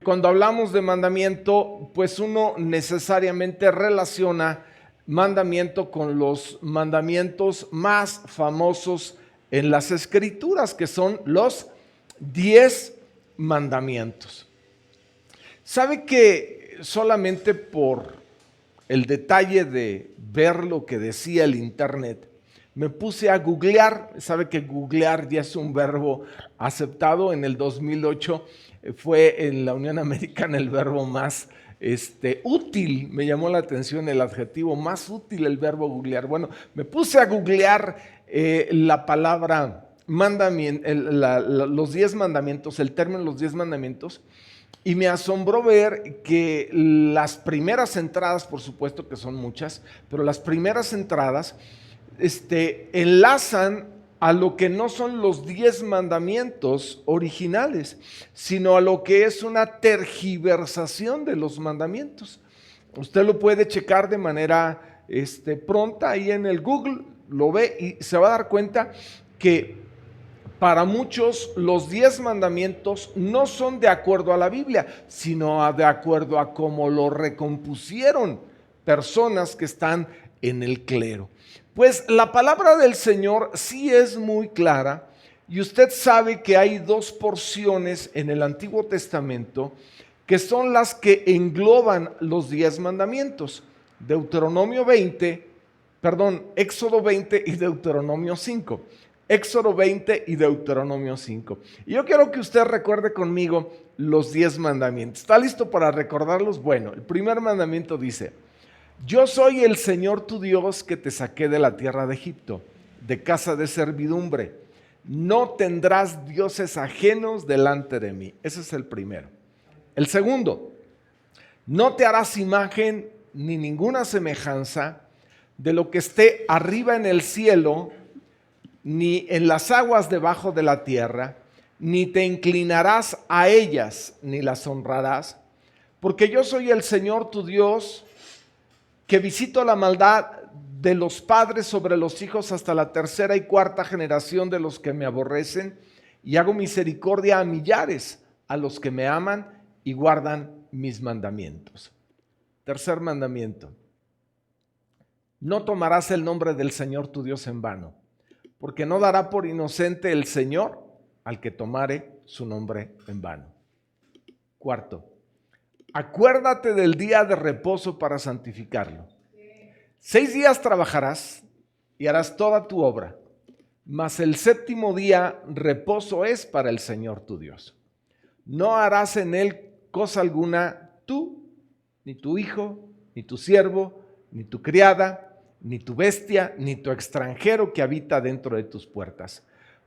Cuando hablamos de mandamiento, pues uno necesariamente relaciona mandamiento con los mandamientos más famosos en las Escrituras, que son los 10 mandamientos. ¿Sabe que solamente por el detalle de ver lo que decía el internet, me puse a googlear? Sabe que googlear ya es un verbo aceptado. En el 2008 fue en la Unión Americana el verbo más útil. Me llamó la atención el adjetivo más útil, el verbo googlear. Bueno, me puse a googlear la palabra mandamiento, los 10 mandamientos, el término los 10 mandamientos. Y me asombró ver que las primeras entradas, por supuesto que son muchas, pero las primeras entradas enlazan a lo que no son los 10 mandamientos originales, sino a lo que es una tergiversación de los mandamientos. Usted lo puede checar de manera pronta ahí en el Google, lo ve y se va a dar cuenta que para muchos los 10 mandamientos no son de acuerdo a la Biblia, sino de acuerdo a cómo lo recompusieron personas que están en el clero. Pues la palabra del Señor sí es muy clara, y usted sabe que hay dos porciones en el Antiguo Testamento que son las que engloban los 10 mandamientos. Éxodo 20 y Deuteronomio 5. Éxodo 20 y Deuteronomio 5. Y yo quiero que usted recuerde conmigo los 10 mandamientos. ¿Está listo para recordarlos? Bueno, el primer mandamiento dice: yo soy el Señor tu Dios que te saqué de la tierra de Egipto, de casa de servidumbre. No tendrás dioses ajenos delante de mí. Ese es el primero. El segundo: no te harás imagen ni ninguna semejanza de lo que esté arriba en el cielo, ni en las aguas debajo de la tierra, ni te inclinarás a ellas, ni las honrarás, porque yo soy el Señor tu Dios, que visito la maldad de los padres sobre los hijos hasta la tercera y cuarta generación de los que me aborrecen, y hago misericordia a millares, a los que me aman y guardan mis mandamientos. Tercer mandamiento: no tomarás el nombre del Señor tu Dios en vano, porque no dará por inocente el Señor al que tomare su nombre en vano. Cuarto: acuérdate del día de reposo para santificarlo. 6 días trabajarás y harás toda tu obra, mas el séptimo día reposo es para el Señor tu Dios. No harás en él cosa alguna tú, ni tu hijo, ni tu siervo, ni tu criada, ni tu bestia, ni tu extranjero que habita dentro de tus puertas.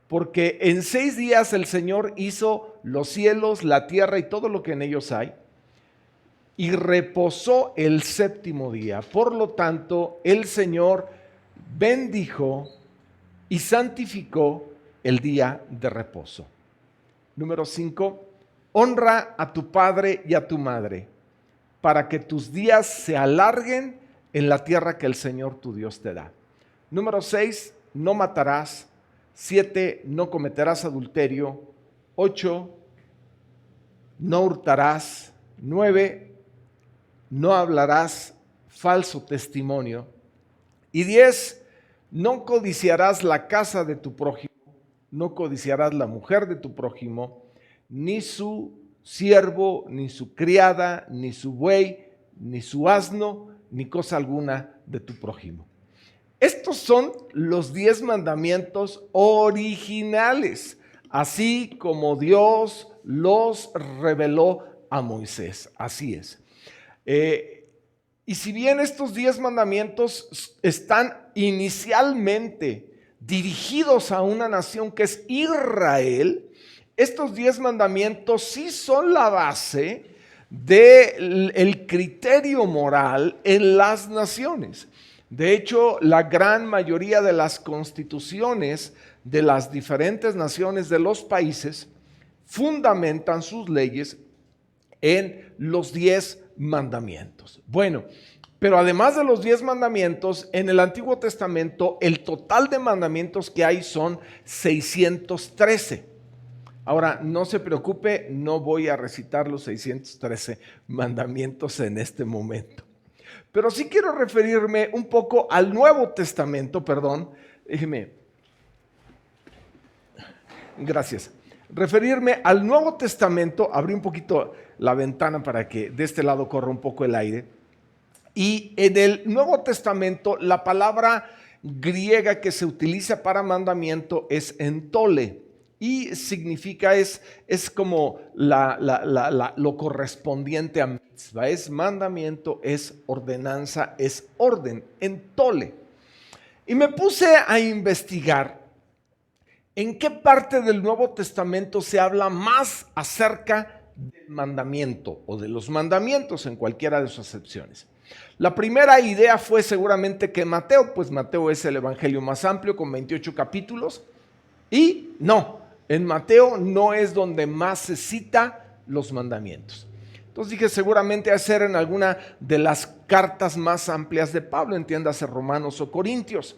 Porque en 6 días el Señor hizo los cielos, la tierra y todo lo que en ellos hay, y reposó el séptimo día. Por lo tanto, el Señor bendijo y santificó el día de reposo. Número 5, honra a tu padre y a tu madre, para que tus días se alarguen en la tierra que el Señor tu Dios te da. Número 6, no matarás. 7, no cometerás adulterio. 8, no hurtarás. 9, no hablarás falso testimonio. Y 10, no codiciarás la casa de tu prójimo, no codiciarás la mujer de tu prójimo, ni su siervo, ni su criada, ni su buey, ni su asno, ni cosa alguna de tu prójimo. Estos son los 10 mandamientos originales, así como Dios los reveló a Moisés. Así es. Y si bien estos 10 mandamientos están inicialmente dirigidos a una nación que es Israel, estos 10 mandamientos sí son la base del criterio moral en las naciones. De hecho, la gran mayoría de las constituciones de las diferentes naciones de los países fundamentan sus leyes en los 10 mandamientos. Bueno, pero además de los 10 mandamientos, en el Antiguo Testamento el total de mandamientos que hay son 613. Ahora, no se preocupe, no voy a recitar los 613 mandamientos en este momento. Pero sí quiero referirme un poco al Nuevo Testamento, perdón, déjeme. Gracias. Referirme al Nuevo Testamento, abrí un poquito la ventana para que de este lado corra un poco el aire. Y en el Nuevo Testamento, la palabra griega que se utiliza para mandamiento es entole. Y significa, es como lo correspondiente a mitzvah, es mandamiento, es ordenanza, es orden, entole. Y me puse a investigar en qué parte del Nuevo Testamento se habla más acerca del mandamiento o de los mandamientos en cualquiera de sus acepciones. La primera idea fue seguramente que Mateo, pues Mateo es el evangelio más amplio con 28 capítulos y no. En Mateo no es donde más se cita los mandamientos. Entonces dije, seguramente va a ser en alguna de las cartas más amplias de Pablo, entiéndase Romanos o Corintios.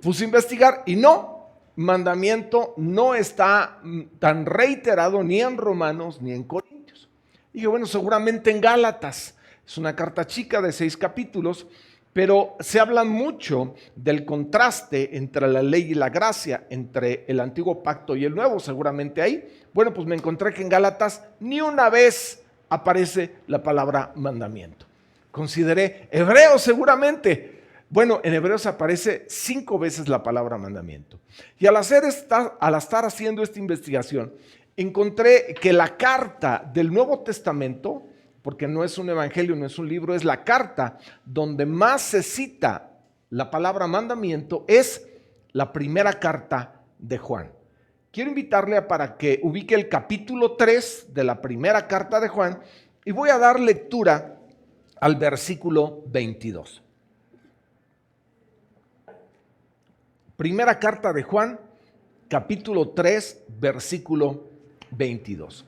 Puse a investigar y no, mandamiento no está tan reiterado ni en Romanos ni en Corintios. Dije, bueno, seguramente en Gálatas. Es una carta chica de 6 capítulos. Pero se habla mucho del contraste entre la ley y la gracia, entre el antiguo pacto y el nuevo, seguramente ahí. Bueno, pues me encontré que en Gálatas ni una vez aparece la palabra mandamiento. Consideré Hebreos seguramente. Bueno, en Hebreos aparece 5 veces la palabra mandamiento. Y al estar haciendo esta investigación, encontré que la carta del Nuevo Testamento, porque no es un evangelio, no es un libro, es la carta donde más se cita la palabra mandamiento, es la primera carta de Juan. Quiero invitarle para que ubique el capítulo 3 de la primera carta de Juan y voy a dar lectura al versículo 22. Primera carta de Juan, capítulo 3, versículo 22.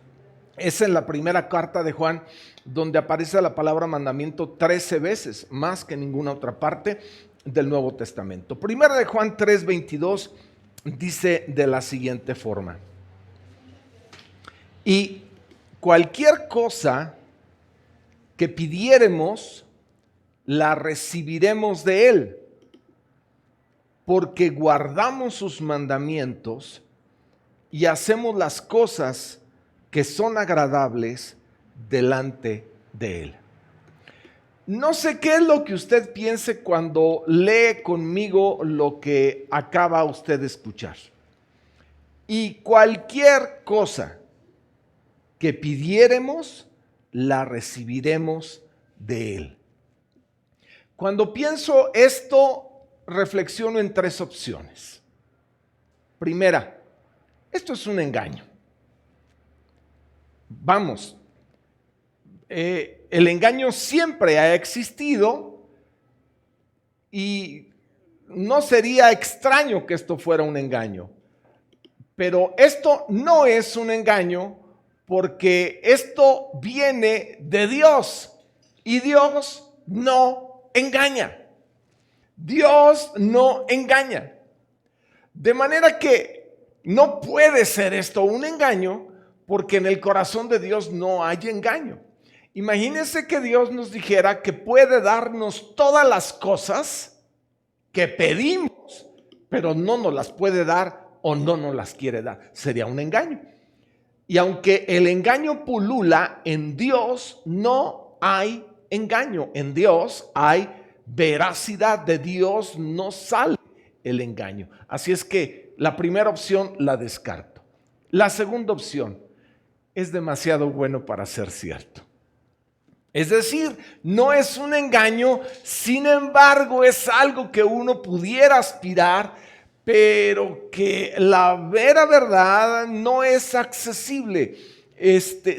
Es en la primera carta de Juan donde aparece la palabra mandamiento 13 veces, más que en ninguna otra parte del Nuevo Testamento. Primera de Juan 3:22 dice de la siguiente forma: y cualquier cosa que pidiéremos, la recibiremos de Él, porque guardamos sus mandamientos y hacemos las cosas que son agradables delante de Él. No sé qué es lo que usted piense cuando lee conmigo lo que acaba usted de escuchar. Y cualquier cosa que pidiéremos, la recibiremos de Él. Cuando pienso esto, reflexiono en 3 opciones. Primera, esto es un engaño. Vamos, el engaño siempre ha existido y no sería extraño que esto fuera un engaño. Pero esto no es un engaño porque esto viene de Dios y Dios no engaña. Dios no engaña. De manera que no puede ser esto un engaño porque en el corazón de Dios no hay engaño. Imagínense que Dios nos dijera que puede darnos todas las cosas que pedimos, pero no nos las puede dar o no nos las quiere dar. Sería un engaño. Y aunque el engaño pulula, en Dios no hay engaño. En Dios hay veracidad. De Dios no sale el engaño. Así es que la primera opción la descarto. La segunda opción: es demasiado bueno para ser cierto. Es decir, no es un engaño, sin embargo es algo que uno pudiera aspirar, pero que la vera verdad no es accesible.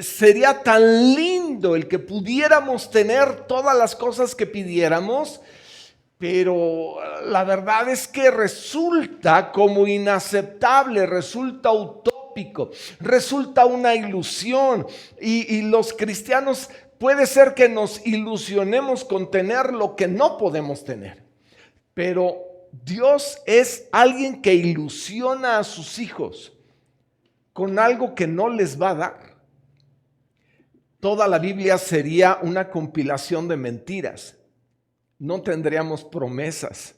Sería tan lindo el que pudiéramos tener todas las cosas que pidiéramos, pero la verdad es que resulta como inaceptable, resulta utópico, resulta una ilusión. Y los cristianos puede ser que nos ilusionemos con tener lo que no podemos tener. Pero Dios es alguien que ilusiona a sus hijos. con algo que no les va a dar. Toda la Biblia sería una compilación de mentiras. No tendríamos promesas,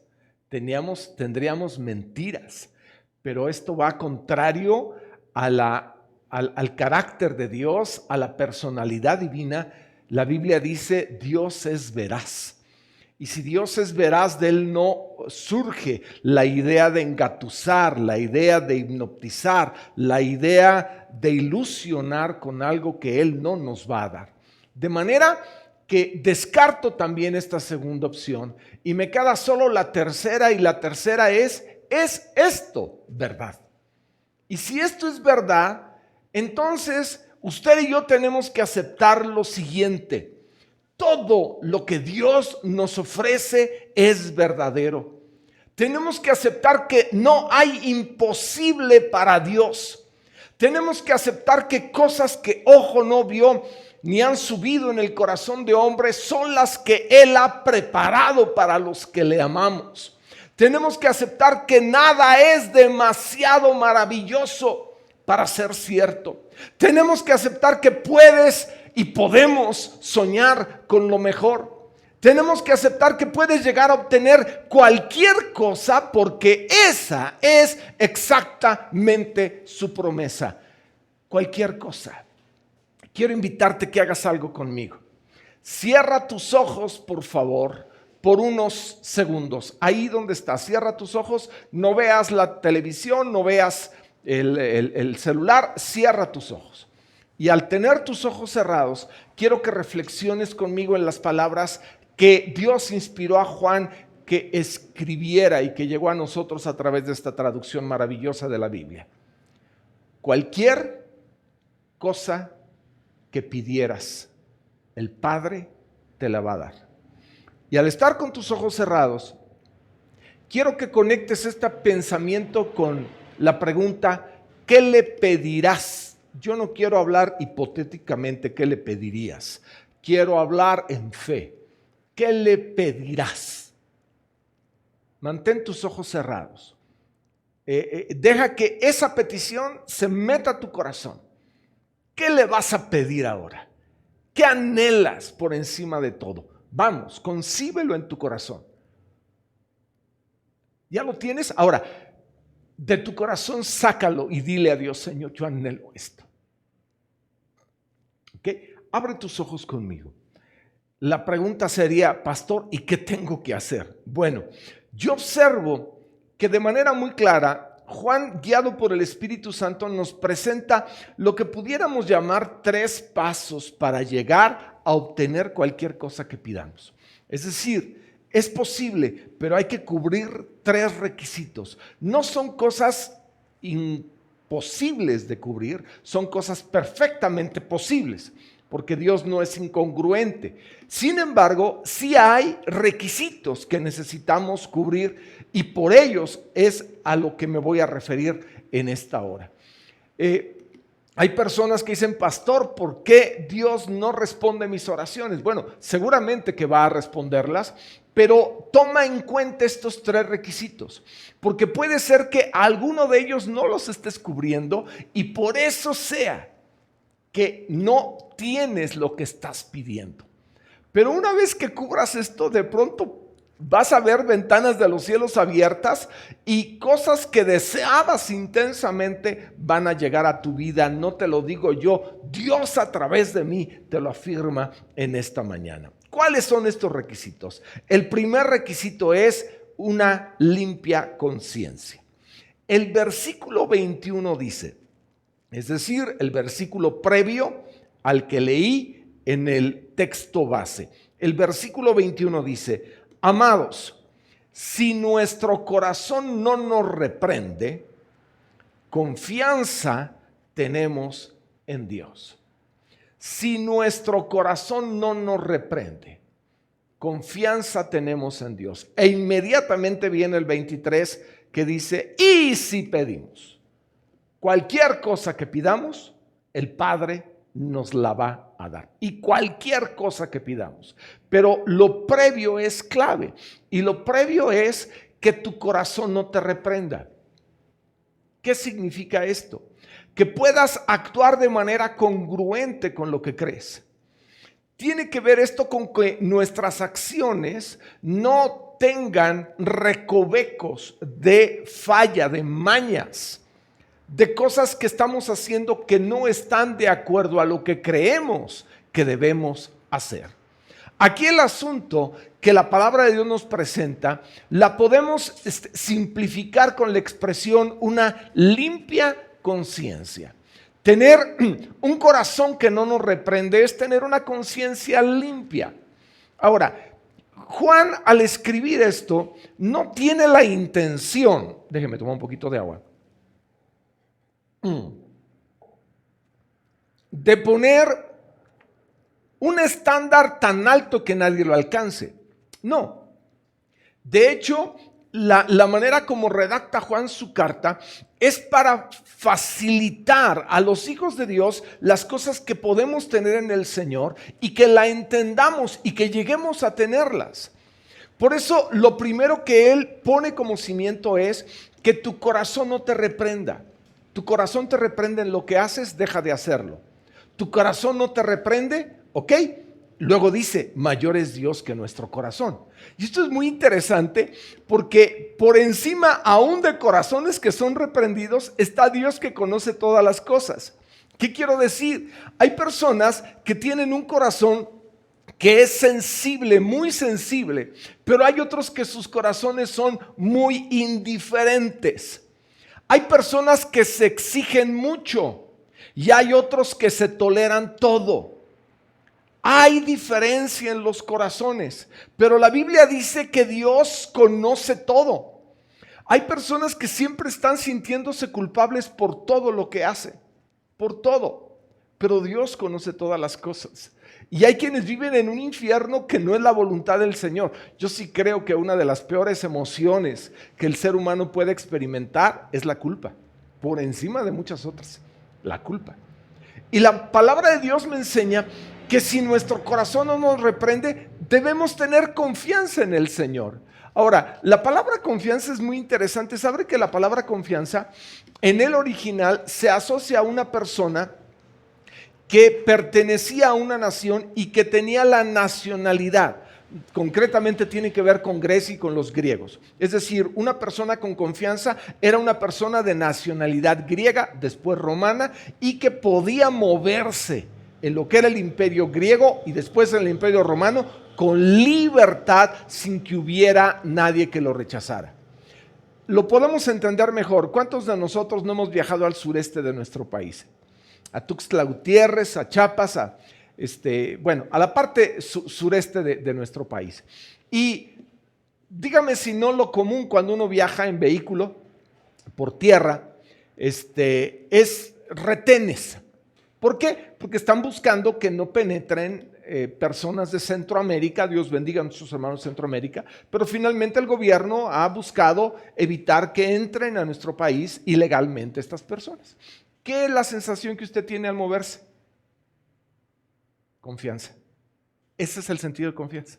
tendríamos mentiras. Pero esto va contrario al carácter de Dios, a la personalidad divina. La Biblia dice, Dios es veraz. Y si Dios es veraz, de Él no surge la idea de engatusar, la idea de hipnotizar, la idea de ilusionar con algo que Él no nos va a dar. De manera que descarto también esta segunda opción y me queda solo la tercera, y la tercera ¿es esto verdad? Y si esto es verdad, entonces usted y yo tenemos que aceptar lo siguiente: todo lo que Dios nos ofrece es verdadero. Tenemos que aceptar que no hay imposible para Dios. Tenemos que aceptar que cosas que ojo no vio ni han subido en el corazón de hombre son las que Él ha preparado para los que le amamos. Tenemos que aceptar que nada es demasiado maravilloso para ser cierto. Tenemos que aceptar que puedes y podemos soñar con lo mejor. Tenemos que aceptar que puedes llegar a obtener cualquier cosa porque esa es exactamente su promesa. Cualquier cosa. Quiero invitarte que hagas algo conmigo. Cierra tus ojos, por favor, por unos segundos. Ahí donde estás, cierra tus ojos. No veas la televisión, no veas el celular. Cierra tus ojos. Y al tener tus ojos cerrados, quiero que reflexiones conmigo en las palabras que Dios inspiró a Juan que escribiera y que llegó a nosotros a través de esta traducción maravillosa de la Biblia. Cualquier cosa que pidieras, el Padre te la va a dar. Y al estar con tus ojos cerrados, quiero que conectes este pensamiento con la pregunta: ¿qué le pedirás? Yo no quiero hablar hipotéticamente qué le pedirías. Quiero hablar en fe. ¿Qué le pedirás? Mantén tus ojos cerrados. Deja que esa petición se meta a tu corazón. ¿Qué le vas a pedir ahora? ¿Qué anhelas por encima de todo? Vamos, concíbelo en tu corazón. ¿Ya lo tienes? Ahora, de tu corazón sácalo y dile a Dios: Señor, yo anhelo esto. ¿Ok? Abre tus ojos conmigo. La pregunta sería: pastor, ¿y qué tengo que hacer? Bueno, yo observo que de manera muy clara Juan, guiado por el Espíritu Santo, nos presenta lo que pudiéramos llamar 3 pasos para llegar a obtener cualquier cosa que pidamos. Es decir, es posible, pero hay que cubrir 3 requisitos. No son cosas imposibles de cubrir, son cosas perfectamente posibles, porque Dios no es incongruente. Sin embargo, sí hay requisitos que necesitamos cubrir, y por ellos es a lo que me voy a referir en esta hora. Hay personas que dicen: pastor, ¿por qué Dios no responde mis oraciones? Bueno, seguramente que va a responderlas, pero toma en cuenta estos 3 requisitos, porque puede ser que alguno de ellos no los estés cubriendo y por eso sea que no tienes lo que estás pidiendo. Pero una vez que cubras esto, de pronto vas a ver ventanas de los cielos abiertas y cosas que deseabas intensamente van a llegar a tu vida. No te lo digo yo, Dios a través de mí te lo afirma en esta mañana. ¿Cuáles son estos requisitos? El primer requisito es una limpia conciencia. El versículo 21 dice, es decir, el versículo previo al que leí en el texto base. El versículo 21 dice: amados, si nuestro corazón no nos reprende, confianza tenemos en Dios. Si nuestro corazón no nos reprende, confianza tenemos en Dios. E inmediatamente viene el 23 que dice: y si pedimos cualquier cosa que pidamos, el Padre nos la va a dar. Y cualquier cosa que pidamos. Pero lo previo es clave. Y lo previo es que tu corazón no te reprenda. ¿Qué significa esto? Que puedas actuar de manera congruente con lo que crees. Tiene que ver esto con que nuestras acciones no tengan recovecos de falla, de mañas, de cosas que estamos haciendo que no están de acuerdo a lo que creemos que debemos hacer. Aquí el asunto que la palabra de Dios nos presenta, la podemos simplificar con la expresión una limpia conciencia. Tener un corazón que no nos reprende es tener una conciencia limpia. Ahora, Juan al escribir esto no tiene la intención, déjeme tomar un poquito de agua, de poner un estándar tan alto que nadie lo alcance. No. De hecho, la manera como redacta Juan su carta es para facilitar a los hijos de Dios las cosas que podemos tener en el Señor y que la entendamos y que lleguemos a tenerlas. Por eso, lo primero que Él pone como cimiento es que tu corazón no te reprenda. Tu corazón te reprende en lo que haces, deja de hacerlo. Tu corazón no te reprende, ¿ok? Luego dice, mayor es Dios que nuestro corazón. Y esto es muy interesante porque por encima aún de corazones que son reprendidos está Dios que conoce todas las cosas. ¿Qué quiero decir? Hay personas que tienen un corazón que es sensible, muy sensible, pero hay otros que sus corazones son muy indiferentes. Hay personas que se exigen mucho y hay otros que se toleran todo. Hay diferencia en los corazones, pero la Biblia dice que Dios conoce todo. Hay personas que siempre están sintiéndose culpables por todo lo que hacen, por todo, pero Dios conoce todas las cosas. Y hay quienes viven en un infierno que no es la voluntad del Señor. Yo sí creo que una de las peores emociones que el ser humano puede experimentar es la culpa, por encima de muchas otras, la culpa. Y la palabra de Dios me enseña que si nuestro corazón no nos reprende, debemos tener confianza en el Señor. Ahora, la palabra confianza es muy interesante. ¿Sabe que la palabra confianza en el original se asocia a una persona que pertenecía a una nación y que tenía la nacionalidad? Concretamente tiene que ver con Grecia y con los griegos. Es decir, una persona con confianza era una persona de nacionalidad griega, después romana, y que podía moverse en lo que era el imperio griego y después en el imperio romano con libertad sin que hubiera nadie que lo rechazara. Lo podemos entender mejor. ¿Cuántos de nosotros no hemos viajado al sureste de nuestro país? A Tuxtla Gutiérrez, a Chiapas, a la parte sureste de nuestro país. Y dígame si no lo común cuando uno viaja en vehículo por tierra es retenes. ¿Por qué? Porque están buscando que no penetren personas de Centroamérica. Dios bendiga a nuestros hermanos de Centroamérica, pero finalmente el gobierno ha buscado evitar que entren a nuestro país ilegalmente estas personas. ¿Qué es la sensación que usted tiene al moverse? Confianza. Ese es el sentido de confianza.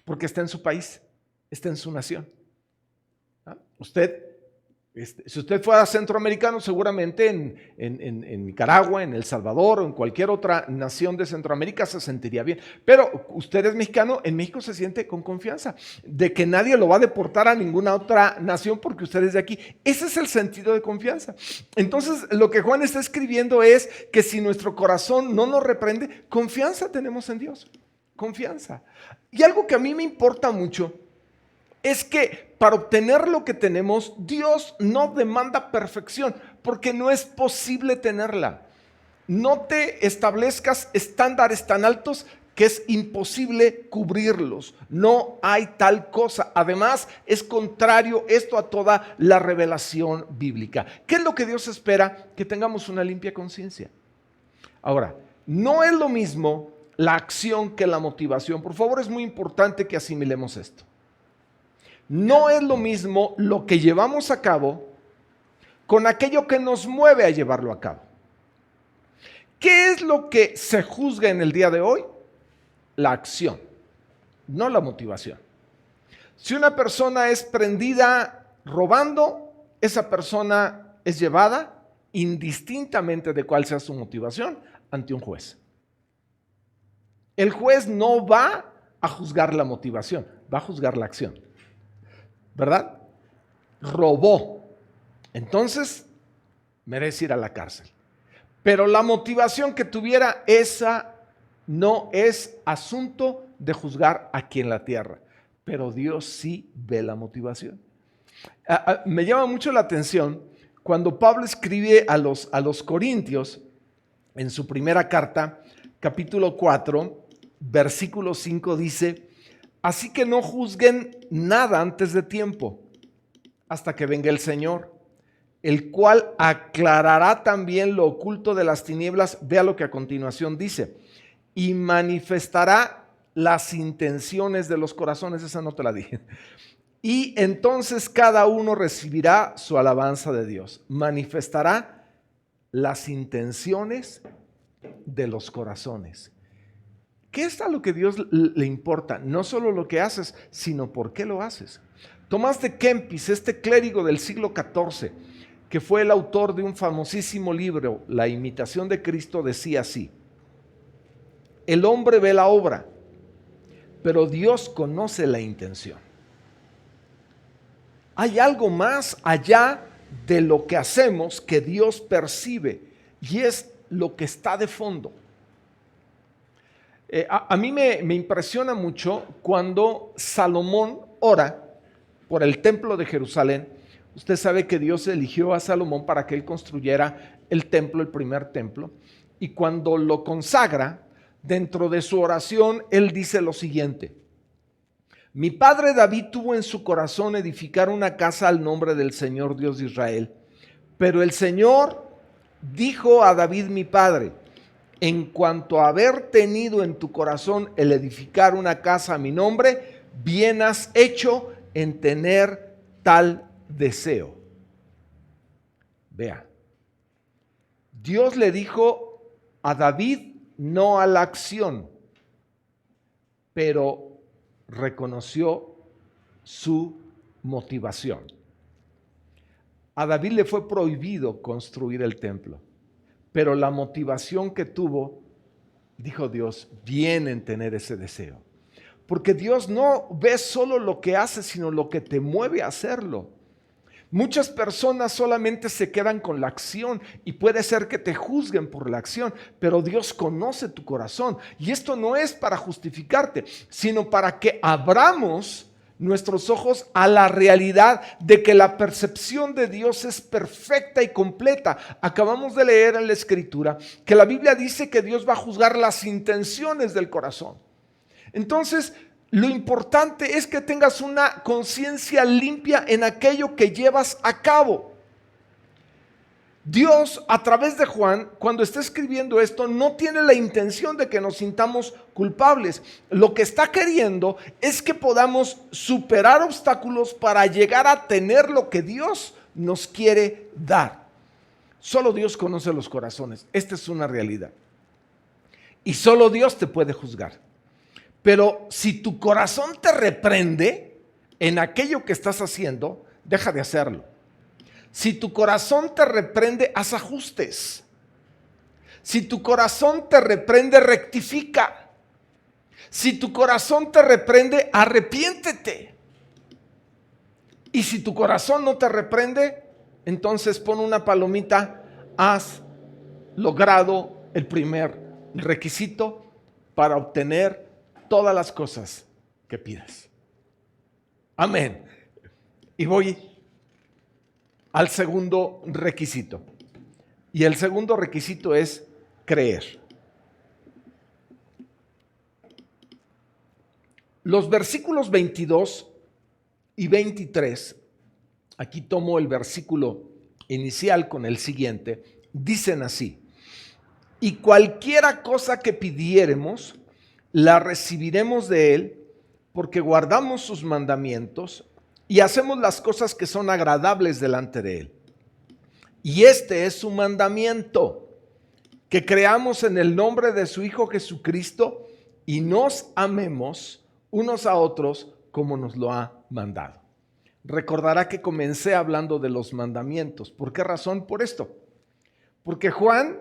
Porque está en su país, está en su nación. ¿Ah? Si usted fuera centroamericano, seguramente en Nicaragua, en El Salvador o en cualquier otra nación de Centroamérica se sentiría bien. Pero usted es mexicano, en México se siente con confianza de que nadie lo va a deportar a ninguna otra nación porque usted es de aquí. Ese es el sentido de confianza. Entonces, lo que Juan está escribiendo es que si nuestro corazón no nos reprende, confianza tenemos en Dios. Confianza. Y algo que a mí me importa mucho es que para obtener lo que tenemos, Dios no demanda perfección, porque no es posible tenerla. No te establezcas estándares tan altos que es imposible cubrirlos. No hay tal cosa. Además, es contrario esto a toda la revelación bíblica. ¿Qué es lo que Dios espera? Que tengamos una limpia conciencia. Ahora, no es lo mismo la acción que la motivación. Por favor, es muy importante que asimilemos esto. No es lo mismo lo que llevamos a cabo con aquello que nos mueve a llevarlo a cabo. ¿Qué es lo que se juzga en el día de hoy? La acción, no la motivación. Si una persona es prendida robando, esa persona es llevada, indistintamente de cuál sea su motivación, ante un juez. El juez no va a juzgar la motivación, va a juzgar la acción. ¿Verdad? Robó. Entonces, merece ir a la cárcel. Pero la motivación que tuviera, esa no es asunto de juzgar aquí en la tierra. Pero Dios sí ve la motivación. Me llama mucho la atención cuando Pablo escribe a los Corintios en su primera carta, capítulo 4, versículo 5 dice: así que no juzguen nada antes de tiempo, hasta que venga el Señor, el cual aclarará también lo oculto de las tinieblas. Vea lo que a continuación dice: y manifestará las intenciones de los corazones. Esa no te la dije. Y entonces cada uno recibirá su alabanza de Dios. Manifestará las intenciones de los corazones. ¿Qué es a lo que Dios le importa? No solo lo que haces, sino por qué lo haces. Tomás de Kempis, este clérigo del siglo XIV, que fue el autor de un famosísimo libro, La imitación de Cristo, decía así: el hombre ve la obra, pero Dios conoce la intención. Hay algo más allá de lo que hacemos que Dios percibe, y es lo que está de fondo. A mí me impresiona mucho cuando Salomón ora por el templo de Jerusalén. Usted sabe que Dios eligió a Salomón para que él construyera el templo, el primer templo, y cuando lo consagra, dentro de su oración, él dice lo siguiente: mi padre David tuvo en su corazón edificar una casa al nombre del Señor Dios de Israel, pero el Señor dijo a David mi padre: en cuanto a haber tenido en tu corazón el edificar una casa a mi nombre, bien has hecho en tener tal deseo. Vea, Dios le dijo a David no a la acción, pero reconoció su motivación. A David le fue prohibido construir el templo, pero la motivación que tuvo, dijo Dios, bien en tener ese deseo. Porque Dios no ve solo lo que haces, sino lo que te mueve a hacerlo. Muchas personas solamente se quedan con la acción y puede ser que te juzguen por la acción, pero Dios conoce tu corazón. Y esto no es para justificarte, sino para que abramos nuestros ojos a la realidad de que la percepción de Dios es perfecta y completa. Acabamos de leer en la Escritura que la Biblia dice que Dios va a juzgar las intenciones del corazón. Entonces, lo importante es que tengas una conciencia limpia en aquello que llevas a cabo. Dios, a través de Juan, cuando está escribiendo esto, no tiene la intención de que nos sintamos culpables. Lo que está queriendo es que podamos superar obstáculos para llegar a tener lo que Dios nos quiere dar. Solo Dios conoce los corazones. Esta es una realidad. Y solo Dios te puede juzgar. Pero si tu corazón te reprende en aquello que estás haciendo, deja de hacerlo. Si tu corazón te reprende, haz ajustes. Si tu corazón te reprende, rectifica. Si tu corazón te reprende, arrepiéntete. Y si tu corazón no te reprende, entonces pon una palomita: has logrado el primer requisito para obtener todas las cosas que pidas. Amén. Y voy al segundo requisito. Y el segundo requisito es creer. Los versículos 22 y 23, aquí tomo el versículo inicial con el siguiente, dicen así: y cualquiera cosa que pidiéremos, la recibiremos de Él, porque guardamos sus mandamientos y hacemos las cosas que son agradables delante de Él. Y este es su mandamiento, que creamos en el nombre de su Hijo Jesucristo y nos amemos unos a otros como nos lo ha mandado. recordará que comencé hablando de los mandamientos. ¿Por qué razón? Por esto. Porque Juan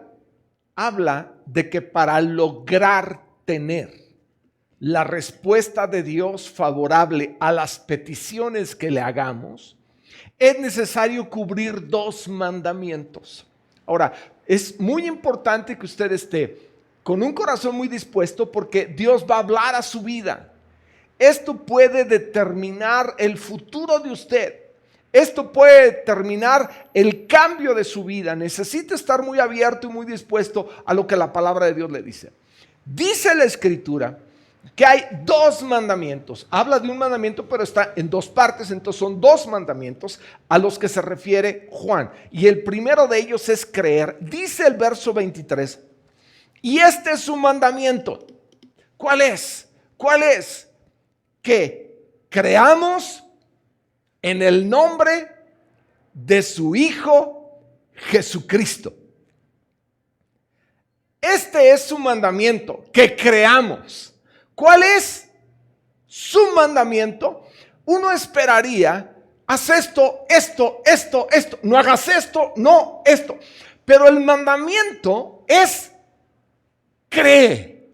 habla de que para lograr tener la respuesta de Dios favorable a las peticiones que le hagamos, es necesario cubrir 2 mandamientos. Ahora, es muy importante que usted esté con un corazón muy dispuesto porque Dios va a hablar a su vida. Esto puede determinar el futuro de usted. Esto puede determinar el cambio de su vida. Necesita estar muy abierto y muy dispuesto a lo que la palabra de Dios le dice. Dice la Escritura que hay 2 mandamientos. Habla de un mandamiento, pero está en 2 partes. Entonces son 2 mandamientos a los que se refiere Juan. Y el primero de ellos es creer. Dice el verso 23. Y este es su mandamiento. ¿Cuál es? ¿Cuál es? Que creamos en el nombre de su Hijo Jesucristo. Este es su mandamiento, que creamos. ¿Cuál es su mandamiento? Uno esperaría, haz esto, esto. No hagas esto, no esto. Pero el mandamiento es cree.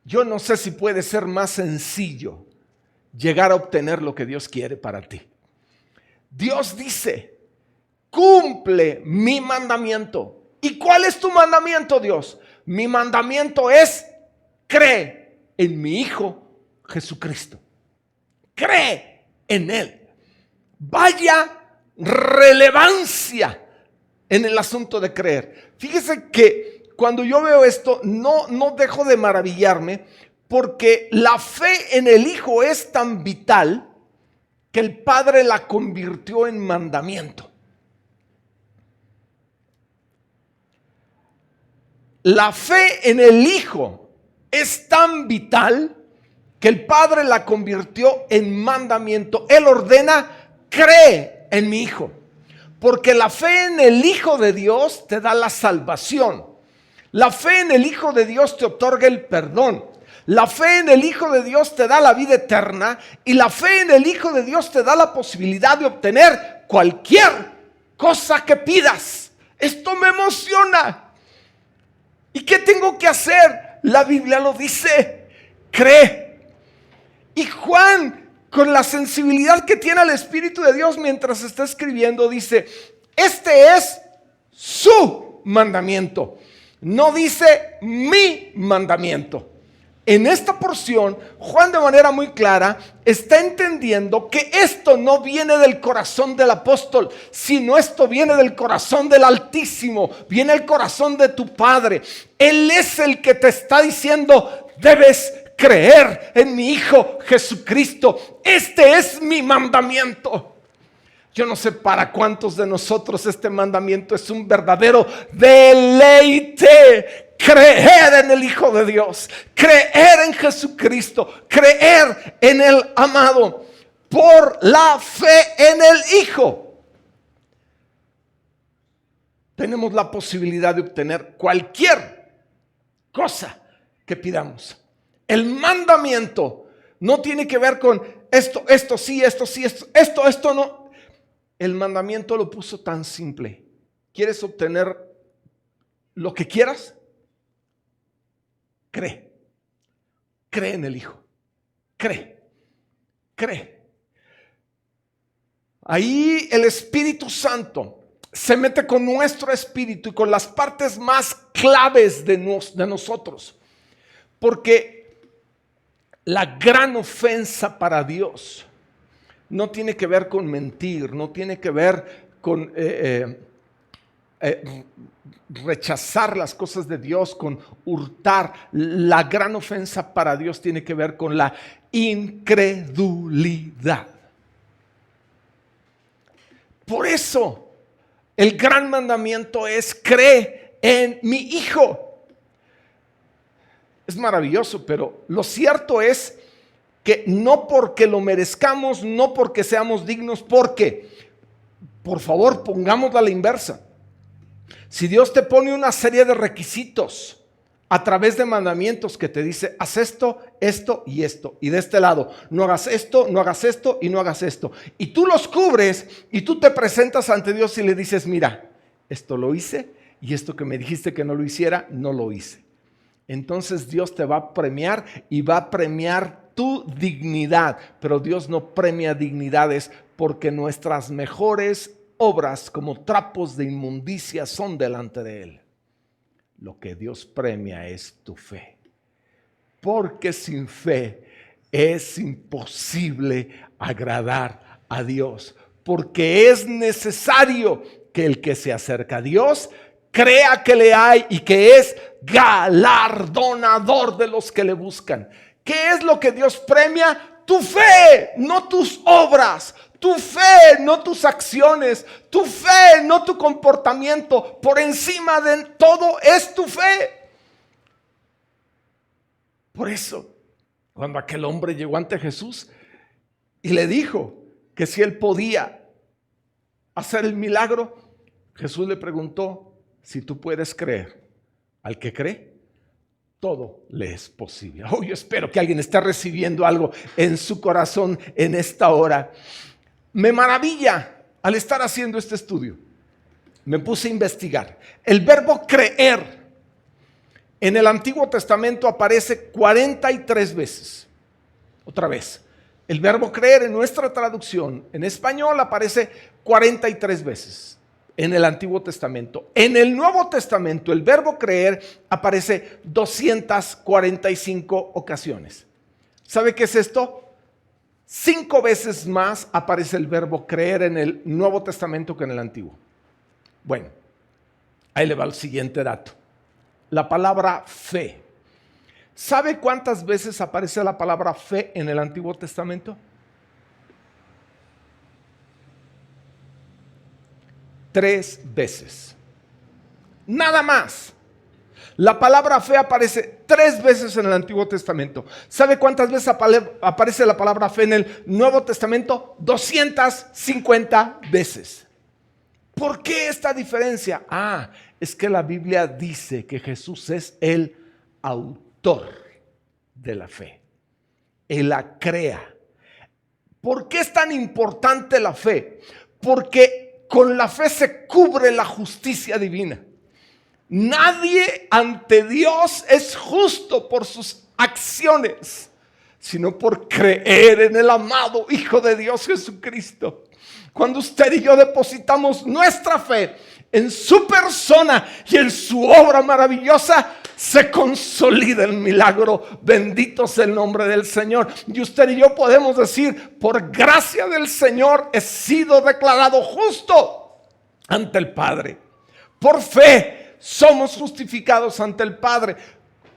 Yo no sé si puede ser más sencillo llegar a obtener lo que Dios quiere para ti. Dios dice, cumple mi mandamiento. ¿Y cuál es tu mandamiento, Dios? Mi mandamiento es, cree en mi Hijo Jesucristo. Cree en Él. Vaya relevancia en el asunto de creer. Fíjese que cuando yo veo esto, no dejo de maravillarme, porque la fe en el Hijo es tan vital que el Padre la convirtió en mandamiento. La fe en el Hijo es tan vital que el Padre la convirtió en mandamiento. Él ordena, cree en mi Hijo. Porque la fe en el Hijo de Dios te da la salvación. La fe en el Hijo de Dios te otorga el perdón. La fe en el Hijo de Dios te da la vida eterna. Y la fe en el Hijo de Dios te da la posibilidad de obtener cualquier cosa que pidas. Esto me emociona. ¿Y qué tengo que hacer? La Biblia lo dice. Cree. Y Juan, con la sensibilidad que tiene al Espíritu de Dios mientras está escribiendo, dice, este es su mandamiento. No dice mi mandamiento. En esta porción, Juan de manera muy clara está entendiendo que esto no viene del corazón del apóstol, sino esto viene del corazón del Altísimo, viene el corazón de tu Padre. Él es el que te está diciendo, debes creer en mi Hijo Jesucristo. Este es mi mandamiento. Yo no sé para cuántos de nosotros este mandamiento es un verdadero deleite. Creer en el Hijo de Dios, creer en Jesucristo, creer en el amado por la fe en el Hijo. Tenemos la posibilidad de obtener cualquier cosa que pidamos. El mandamiento no tiene que ver con esto sí, esto no. El mandamiento lo puso tan simple. ¿Quieres obtener lo que quieras? Cree en el Hijo, cree. Ahí el Espíritu Santo se mete con nuestro espíritu y con las partes más claves de nosotros, porque la gran ofensa para Dios no tiene que ver con mentir, no tiene que ver con rechazar las cosas de Dios, con hurtar. La gran ofensa para Dios tiene que ver con la incredulidad. Por eso el gran mandamiento es cree en mi Hijo. Es maravilloso, pero lo cierto es que no porque lo merezcamos, no porque seamos dignos, porque, por favor, pongámosla a la inversa. Si Dios te pone una serie de requisitos a través de mandamientos que te dice, haz esto, esto y esto. Y de este lado, no hagas esto, no hagas esto y no hagas esto. Y tú los cubres y tú te presentas ante Dios y le dices, mira, esto lo hice y esto que me dijiste que no lo hiciera, no lo hice. Entonces Dios te va a premiar y va a premiar tu dignidad. Pero Dios no premia dignidades porque nuestras mejores obras como trapos de inmundicia son delante de Él. Lo que Dios premia es tu fe. Porque sin fe es imposible agradar a Dios. Porque es necesario que el que se acerca a Dios crea que le hay y que es galardonador de los que le buscan. ¿Qué es lo que Dios premia? Tu fe, no tus obras. Tu fe, no tus acciones. Tu fe, no tu comportamiento. Por encima de todo es tu fe. Por eso, cuando aquel hombre llegó ante Jesús y le dijo que si él podía hacer el milagro, Jesús le preguntó, si tú puedes creer, al que cree, todo le es posible. Oh, yo espero que alguien esté recibiendo algo en su corazón en esta hora. Me maravilla al estar haciendo este estudio. Me puse a investigar. El verbo creer en el Antiguo Testamento aparece 43 veces. Otra vez, el verbo creer en nuestra traducción en español aparece 43 veces en el Antiguo Testamento. En el Nuevo Testamento el verbo creer aparece 245 ocasiones. ¿Sabe qué es esto? 5 veces más aparece el verbo creer en el Nuevo Testamento que en el Antiguo. Bueno, ahí le va el siguiente dato. La palabra fe. ¿Sabe cuántas veces aparece la palabra fe en el Antiguo Testamento? 3 veces. Nada más. La palabra fe aparece 3 veces en el Antiguo Testamento. ¿Sabe cuántas veces aparece la palabra fe en el Nuevo Testamento? 250 veces. ¿Por qué esta diferencia? Es que la Biblia dice que Jesús es el autor de la fe. Él la crea. ¿Por qué es tan importante la fe? Porque con la fe se cubre la justicia divina. Nadie ante Dios es justo por sus acciones, sino por creer en el amado Hijo de Dios Jesucristo. Cuando usted y yo depositamos nuestra fe en su persona y en su obra maravillosa, se consolida el milagro. Bendito sea el nombre del Señor. Y usted y yo podemos decir, por gracia del Señor he sido declarado justo ante el Padre. Por fe somos justificados ante el Padre.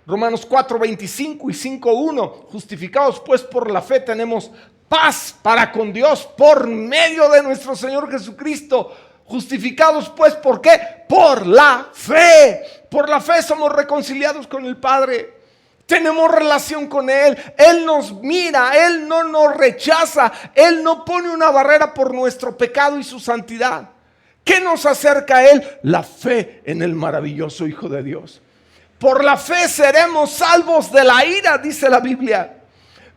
Romanos 4:25 y 5:1. Justificados pues por la fe tenemos paz para con Dios por medio de nuestro Señor Jesucristo. Justificados pues, ¿por qué? Por la fe. Por la fe somos reconciliados con el Padre. Tenemos relación con Él. Él nos mira, Él no nos rechaza. Él no pone una barrera por nuestro pecado y su santidad. ¿Qué nos acerca a Él? La fe en el maravilloso Hijo de Dios. Por la fe seremos salvos de la ira, dice la Biblia.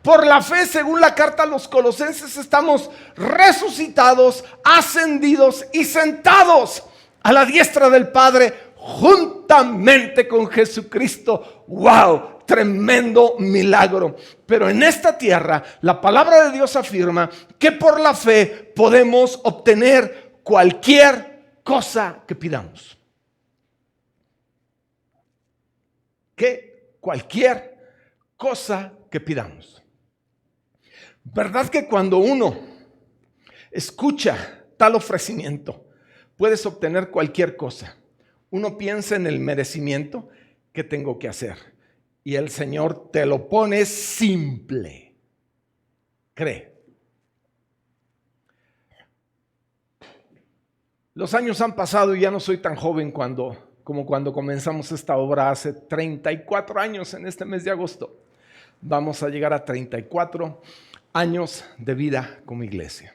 Por la fe, según la carta a los Colosenses, estamos resucitados, ascendidos y sentados a la diestra del Padre juntamente con Jesucristo. ¡Wow! Tremendo milagro. Pero en esta tierra, la palabra de Dios afirma que por la fe podemos obtener cualquier cosa que pidamos. Que cualquier cosa que pidamos. ¿Verdad que cuando uno escucha tal ofrecimiento, puedes obtener cualquier cosa? Uno piensa en el merecimiento que tengo que hacer y el Señor te lo pone simple. Cree. Los años han pasado y ya no soy tan joven como cuando comenzamos esta obra hace 34 años en este mes de agosto. Vamos a llegar a 34 años de vida como iglesia.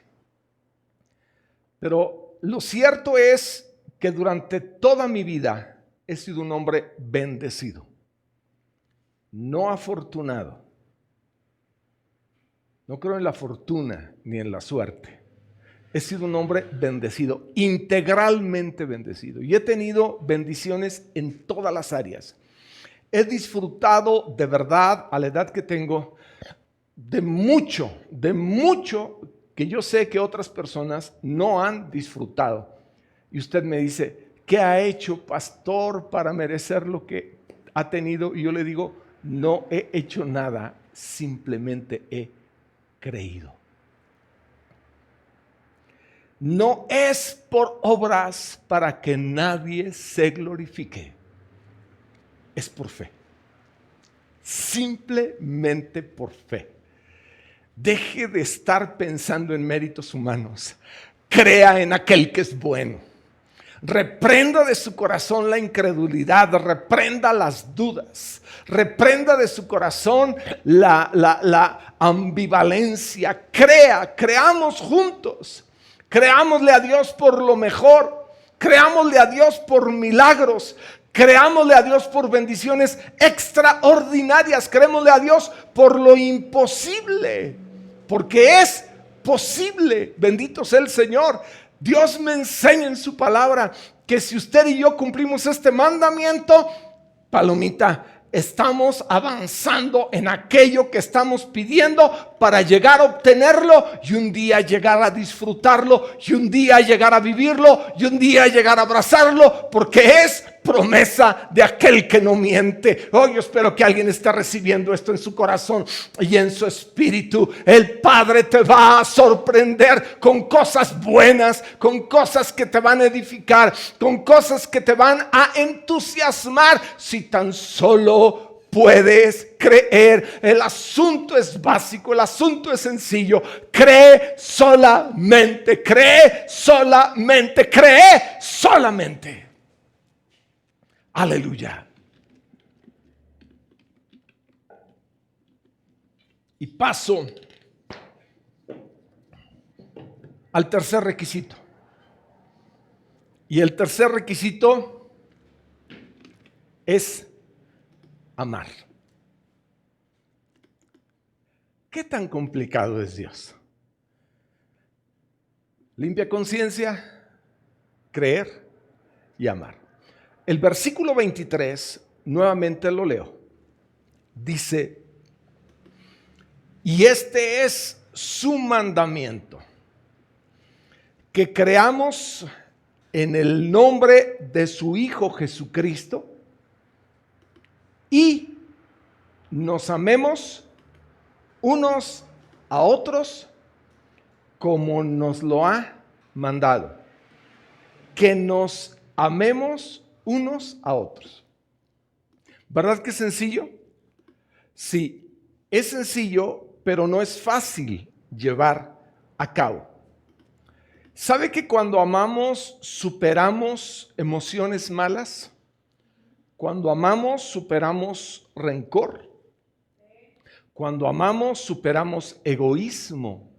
Pero lo cierto es que durante toda mi vida he sido un hombre bendecido. no afortunado. No creo en la fortuna ni en la suerte. He sido un hombre bendecido, integralmente bendecido. Y he tenido bendiciones en todas las áreas. He disfrutado de verdad a la edad que tengo de mucho que yo sé que otras personas no han disfrutado. Y usted me dice, ¿qué ha hecho, pastor, para merecer lo que ha tenido? Y yo le digo, no he hecho nada, simplemente he creído. No es por obras para que nadie se glorifique, es por fe, simplemente por fe. Deje de estar pensando en méritos humanos, crea en aquel que es bueno. Reprenda de su corazón la incredulidad, reprenda las dudas, reprenda de su corazón la ambivalencia. Creamos juntos, creámosle a Dios por lo mejor, creámosle a Dios por milagros, creámosle a Dios por bendiciones extraordinarias, creémosle a Dios por lo imposible, porque es posible, bendito sea el Señor. Dios me enseña en su palabra que si usted y yo cumplimos este mandamiento, palomita, estamos avanzando en aquello que estamos pidiendo para llegar a obtenerlo y un día llegar a disfrutarlo y un día llegar a vivirlo y un día llegar a abrazarlo, porque es promesa de aquel que no miente. Hoy yo espero que alguien esté recibiendo esto en su corazón y en su espíritu. El Padre te va a sorprender con cosas buenas, con cosas que te van a edificar, con cosas que te van a entusiasmar, si tan solo puedes creer. El asunto es básico, el asunto es sencillo. Cree solamente, cree solamente, cree solamente. Aleluya. Y paso al tercer requisito. Y el tercer requisito es amar. ¿Qué tan complicado es Dios? Limpia conciencia, creer y amar. El versículo 23, nuevamente lo leo. Dice, y este es su mandamiento, que creamos en el nombre de su Hijo Jesucristo y nos amemos unos a otros como nos lo ha mandado. Que nos amemos unos a otros. ¿Verdad que es sencillo? Sí, es sencillo, pero no es fácil llevar a cabo. ¿Sabe que cuando amamos superamos emociones malas? Cuando amamos superamos rencor. Cuando amamos superamos egoísmo.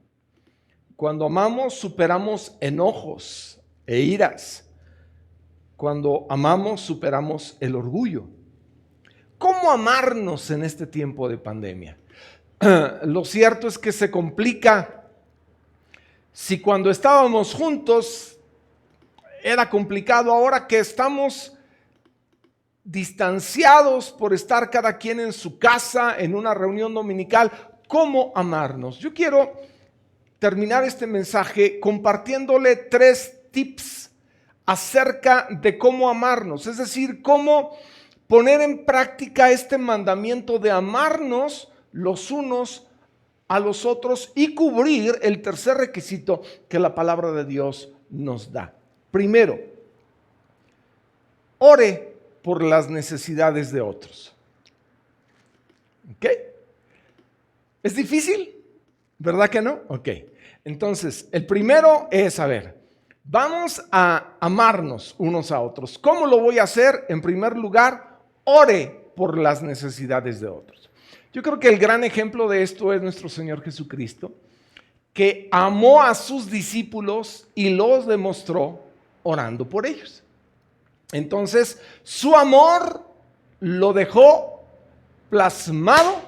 Cuando amamos superamos enojos e iras. Cuando amamos superamos el orgullo. ¿Cómo amarnos en este tiempo de pandemia? Lo cierto es que se complica. Si cuando estábamos juntos era complicado, ahora que estamos distanciados por estar cada quien en su casa, en una reunión dominical, ¿cómo amarnos? Yo quiero terminar este mensaje compartiéndole 3 tips acerca de cómo amarnos, es decir, cómo poner en práctica este mandamiento de amarnos los unos a los otros y cubrir el tercer requisito que la palabra de Dios nos da. Primero, ore por las necesidades de otros. ¿Ok? ¿Es difícil? ¿Verdad que no? Ok. Entonces, el primero es, vamos a amarnos unos a otros. ¿Cómo lo voy a hacer? En primer lugar, ore por las necesidades de otros. Yo creo que el gran ejemplo de esto es nuestro Señor Jesucristo, que amó a sus discípulos y los demostró orando por ellos. Entonces, su amor lo dejó plasmado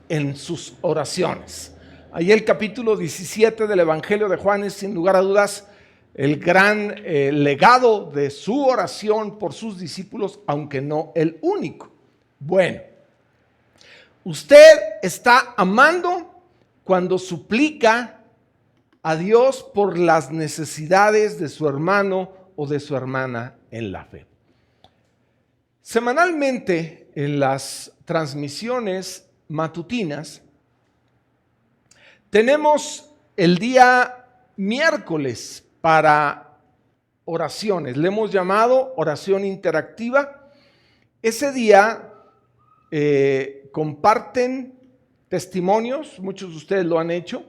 en sus oraciones. Ahí el capítulo 17 del Evangelio de Juan es sin lugar a dudas el gran legado de su oración por sus discípulos, aunque no el único. Bueno, usted está amando cuando suplica a Dios por las necesidades de su hermano o de su hermana en la fe. Semanalmente en las transmisiones matutinas tenemos el día miércoles para oraciones. Le hemos llamado oración interactiva. Ese día comparten testimonios, muchos de ustedes lo han hecho,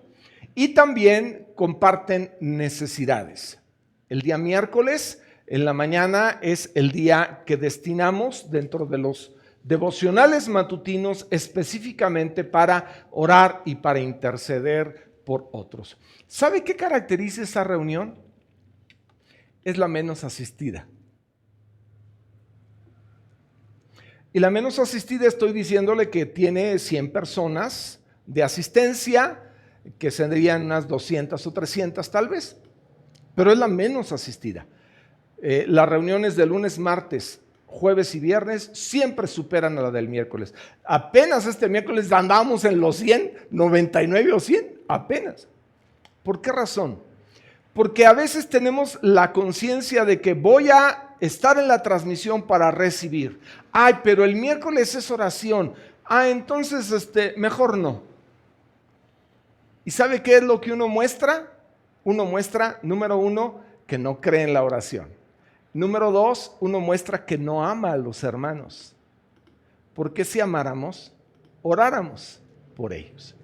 y también comparten necesidades. El día miércoles en la mañana es el día que destinamos dentro de los devocionales matutinos específicamente para orar y para interceder por otros. ¿Sabe qué caracteriza esa reunión? Es la menos asistida. Y la menos asistida estoy diciéndole que tiene 100 personas de asistencia, que serían unas 200 o 300 tal vez, pero es la menos asistida. Las reuniones de lunes, martes, jueves y viernes siempre superan a la del miércoles. Apenas este miércoles andábamos en los 100, 99 o 100, apenas. ¿Por qué razón? Porque a veces tenemos la conciencia de que voy a estar en la transmisión para recibir. Ay, pero el miércoles es oración. Entonces mejor no. ¿Y sabe qué es lo que uno muestra? Uno muestra, número 1, que no cree en la oración. Número 2, uno muestra que no ama a los hermanos. Porque si amáramos, oráramos por ellos.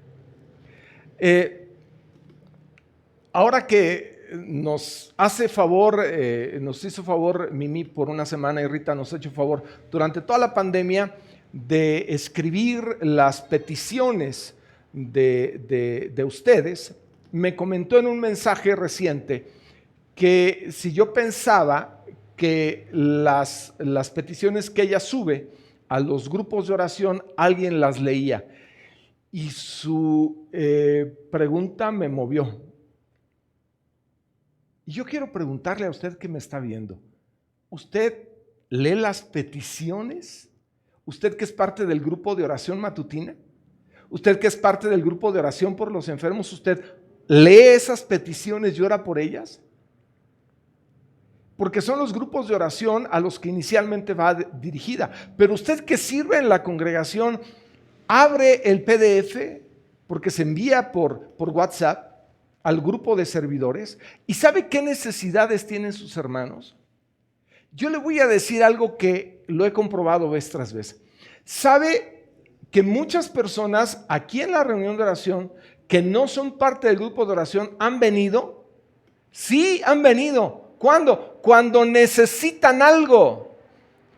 Ahora que nos hizo favor Mimi por una semana y Rita nos ha hecho favor durante toda la pandemia de escribir las peticiones de ustedes, me comentó en un mensaje reciente que si yo pensaba que las peticiones que ella sube a los grupos de oración, alguien las leía. Y su pregunta me movió. Y yo quiero preguntarle a usted que me está viendo, ¿usted lee las peticiones? ¿Usted que es parte del grupo de oración matutina? ¿Usted que es parte del grupo de oración por los enfermos? ¿Usted lee esas peticiones y ora por ellas? Porque son los grupos de oración a los que inicialmente va dirigida. Pero usted que sirve en la congregación, abre el PDF, porque se envía por WhatsApp al grupo de servidores, y ¿sabe qué necesidades tienen sus hermanos? Yo le voy a decir algo que lo he comprobado vez tras vez. ¿Sabe que muchas personas aquí en la reunión de oración que no son parte del grupo de oración han venido? Sí, han venido. ¿Cuándo? Cuando necesitan algo,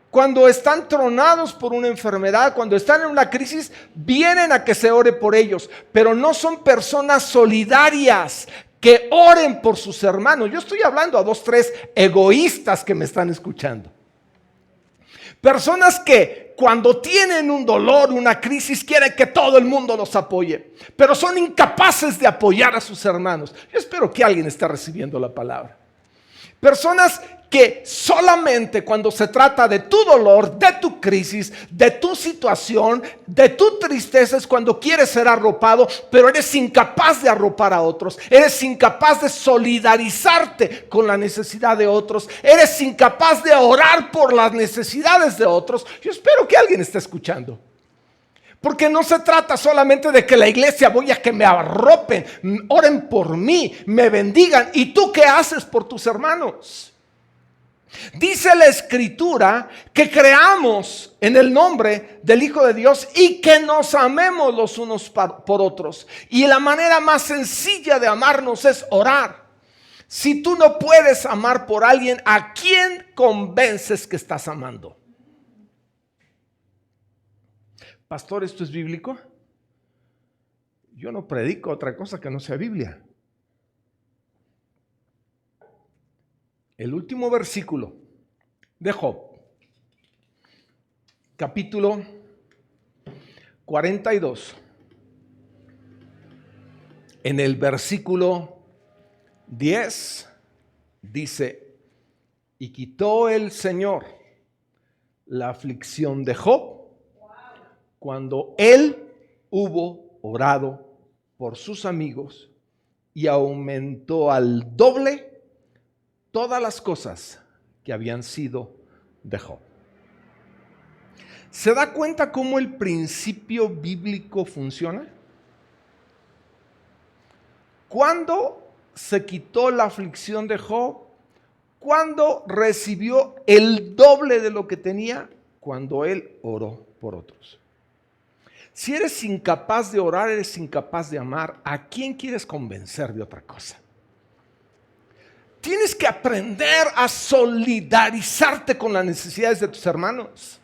cuando están tronados por una enfermedad, cuando están en una crisis, vienen a que se ore por ellos, pero no son personas solidarias que oren por sus hermanos. Yo estoy hablando a 2, 3 egoístas que me están escuchando. Personas que cuando tienen un dolor, una crisis, quieren que todo el mundo los apoye, pero son incapaces de apoyar a sus hermanos. Yo espero que alguien esté recibiendo la palabra. Personas que solamente cuando se trata de tu dolor, de tu crisis, de tu situación, de tu tristeza es cuando quieres ser arropado, pero eres incapaz de arropar a otros, eres incapaz de solidarizarte con la necesidad de otros, eres incapaz de orar por las necesidades de otros. Yo espero que alguien esté escuchando. Porque no se trata solamente de que la iglesia voy a que me arropen, oren por mí, me bendigan. ¿Y tú qué haces por tus hermanos? Dice la Escritura que creamos en el nombre del Hijo de Dios y que nos amemos los unos por otros. Y la manera más sencilla de amarnos es orar. Si tú no puedes amar por alguien, ¿a quién convences que estás amando? Pastor, ¿esto es bíblico? Yo no predico otra cosa que no sea Biblia. El último versículo de Job, capítulo 42, en el versículo 10, dice: y quitó el Señor la aflicción de Job cuando él hubo orado por sus amigos y aumentó al doble todas las cosas que habían sido de Job. ¿Se da cuenta cómo el principio bíblico funciona? ¿Cuándo se quitó la aflicción de Job? ¿Cuándo recibió el doble de lo que tenía? Cuando él oró por otros. Si eres incapaz de orar, eres incapaz de amar, ¿a quién quieres convencer de otra cosa? Tienes que aprender a solidarizarte con las necesidades de tus hermanos.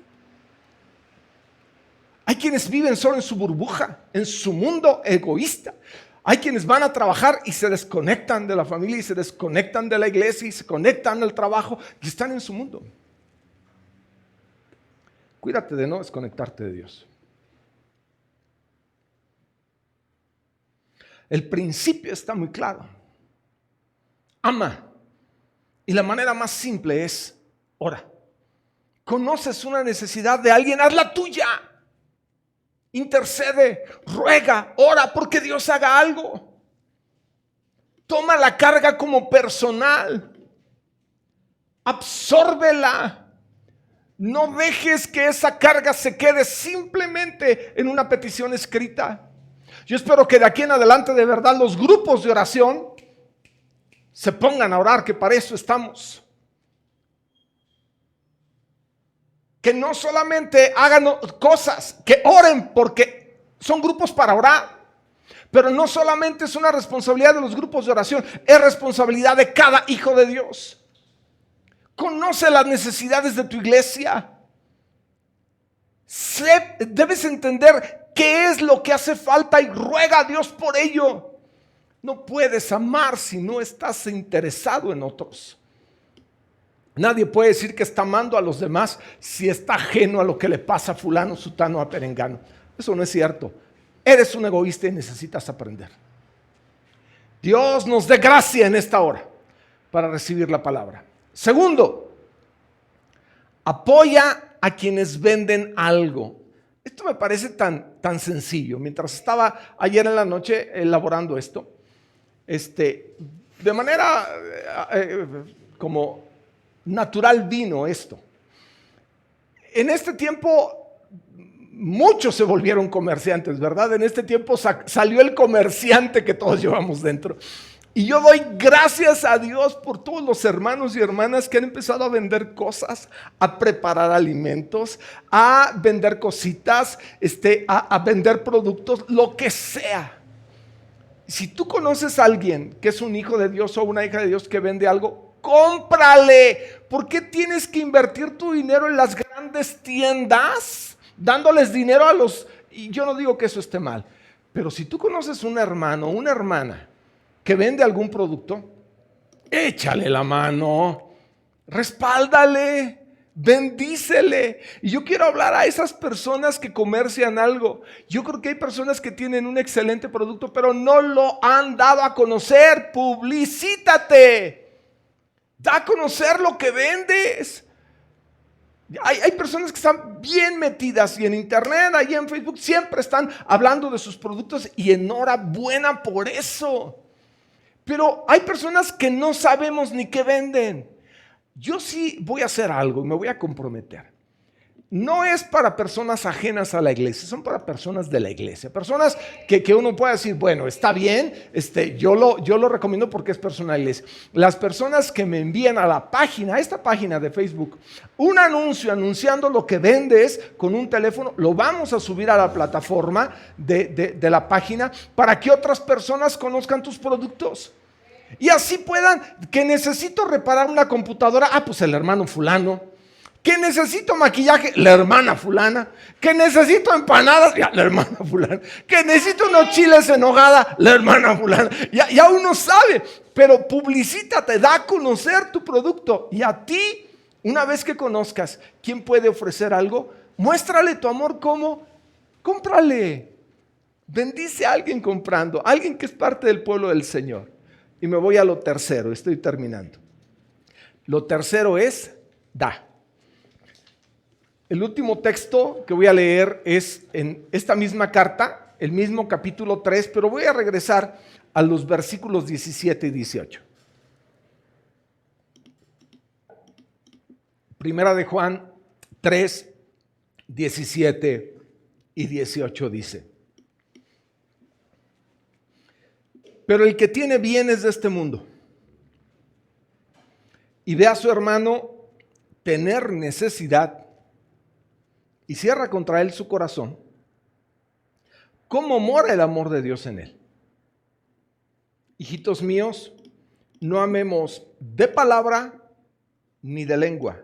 Hay quienes viven solo en su burbuja, en su mundo egoísta. Hay quienes van a trabajar y se desconectan de la familia y se desconectan de la iglesia y se conectan al trabajo y están en su mundo. Cuídate de no desconectarte de Dios. El principio está muy claro. Ama. Y la manera más simple es ora. Conoces una necesidad de alguien, hazla tuya. Intercede, ruega, ora porque Dios haga algo. Toma la carga como personal. Absórbela. No dejes que esa carga se quede simplemente en una petición escrita. Yo espero que de aquí en adelante de verdad los grupos de oración se pongan a orar, que para eso estamos. Que no solamente hagan cosas, que oren porque son grupos para orar. Pero no solamente es una responsabilidad de los grupos de oración, es responsabilidad de cada hijo de Dios. Conoce las necesidades de tu iglesia. Debes entender qué es lo que hace falta y ruega a Dios por ello. No puedes amar si no estás interesado en otros. Nadie puede decir que está amando a los demás si está ajeno a lo que le pasa a fulano, sutano, a perengano. Eso no es cierto. Eres un egoísta y necesitas aprender. Dios nos dé gracia en esta hora para recibir la palabra. Segundo, apoya a quienes venden algo. Esto me parece tan sencillo. Mientras estaba ayer en la noche elaborando esto, de manera como natural vino esto. En este tiempo muchos se volvieron comerciantes, ¿verdad? En este tiempo salió el comerciante que todos llevamos dentro. Y yo doy gracias a Dios por todos los hermanos y hermanas que han empezado a vender cosas, a preparar alimentos, a vender cositas, a vender productos, lo que sea. Si tú conoces a alguien que es un hijo de Dios o una hija de Dios que vende algo, cómprale. ¿Por qué tienes que invertir tu dinero en las grandes tiendas? Dándoles dinero a los... Y yo no digo que eso esté mal, pero si tú conoces un hermano o una hermana que vende algún producto, échale la mano, respáldale, bendícele. Y yo quiero hablar a esas personas que comercian algo. Yo creo que hay personas que tienen un excelente producto, pero no lo han dado a conocer. Publicítate. Da a conocer lo que vendes. Hay personas que están bien metidas y en internet, ahí en Facebook, siempre están hablando de sus productos y enhorabuena por eso. Pero hay personas que no sabemos ni qué venden. Yo sí voy a hacer algo y me voy a comprometer. No es para personas ajenas a la iglesia, son para personas de la iglesia. Personas que uno puede decir, bueno, está bien, yo lo recomiendo porque es persona de la iglesia. Las personas que me envían a la página, a esta página de Facebook, un anuncio anunciando lo que vendes con un teléfono, lo vamos a subir a la plataforma de la página para que otras personas conozcan tus productos. Y así puedan, que necesito reparar una computadora, pues el hermano fulano. Que necesito maquillaje, la hermana fulana. Que necesito empanadas, la hermana fulana. Que necesito unos chiles en nogada, la hermana fulana. Ya uno sabe, pero publicítate, da a conocer tu producto. Y a ti, una vez que conozcas quién puede ofrecer algo, muéstrale tu amor como Cómprale. Bendice a alguien comprando, alguien que es parte del pueblo del Señor. Y me voy a lo tercero, estoy terminando. Lo tercero es da. El último texto que voy a leer es en esta misma carta, el mismo capítulo 3, pero voy a regresar a los versículos 17 y 18. Primera de Juan 3, 17 y 18 dice: pero el que tiene bienes de este mundo y ve a su hermano tener necesidad y cierra contra él su corazón, ¿cómo mora el amor de Dios en él? Hijitos míos, no amemos de palabra ni de lengua,